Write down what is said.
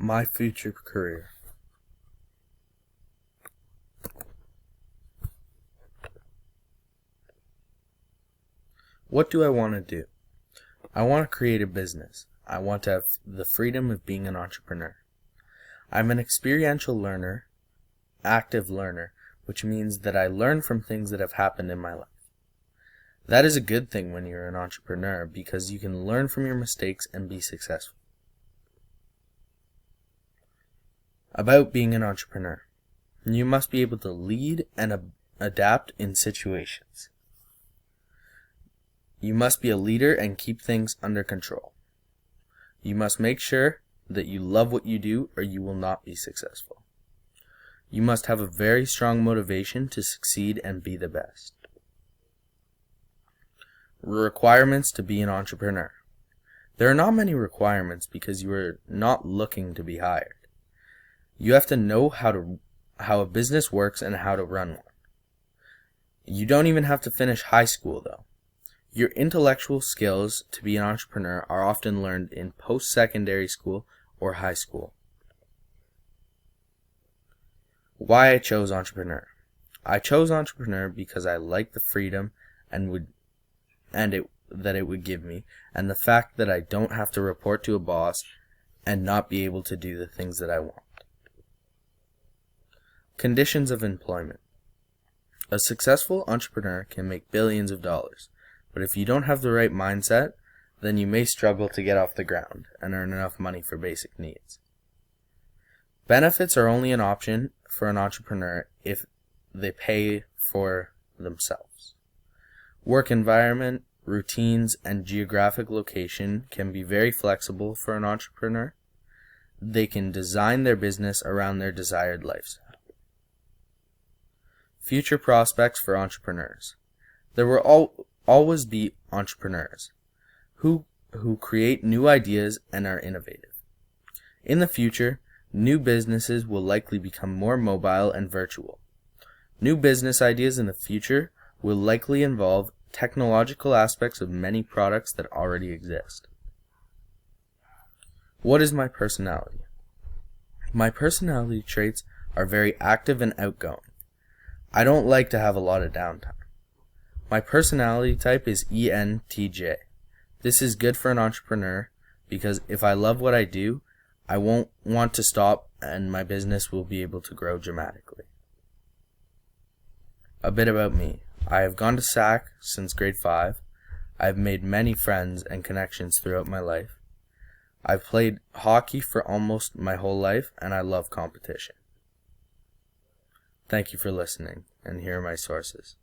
My future career. What do I want to do? I want to create a business. I want to have the freedom of being an entrepreneur. I'm an experiential learner, active learner, which means that I learn from things that have happened in my life. That is a good thing when you're an entrepreneur because you can learn from your mistakes and be successful. About being an entrepreneur. You must be able to lead and adapt in situations. You must be a leader and keep things under control. You must make sure that you love what you do or you will not be successful. You must have a very strong motivation to succeed and be the best. Requirements to be an entrepreneur. There are not many requirements because you are not looking to be hired. You have to know how a business works and how to run one. You don't even have to finish high school though. Your intellectual skills to be an entrepreneur are often learned in post-secondary school or high school. Why I chose entrepreneur. I chose entrepreneur because I like the freedom that it would give me, and the fact that I don't have to report to a boss and not be able to do the things that I want. Conditions of employment. A successful entrepreneur can make billions of dollars, but if you don't have the right mindset, then you may struggle to get off the ground and earn enough money for basic needs. Benefits are only an option for an entrepreneur if they pay for themselves. Work environment, routines, and geographic location can be very flexible for an entrepreneur. They can design their business around their desired lifestyle. Future prospects for entrepreneurs. There will always be entrepreneurs who create new ideas and are innovative. In the future, new businesses will likely become more mobile and virtual. New business ideas in the future will likely involve technological aspects of many products that already exist. What is my personality? My personality traits are very active and outgoing. I don't like to have a lot of downtime. My personality type is ENTJ. This is good for an entrepreneur because if I love what I do, I won't want to stop and my business will be able to grow dramatically. A bit about me. I have gone to SAC since grade 5. I have made many friends and connections throughout my life. I've played hockey for almost my whole life and I love competition. Thank you for listening, and here are my sources.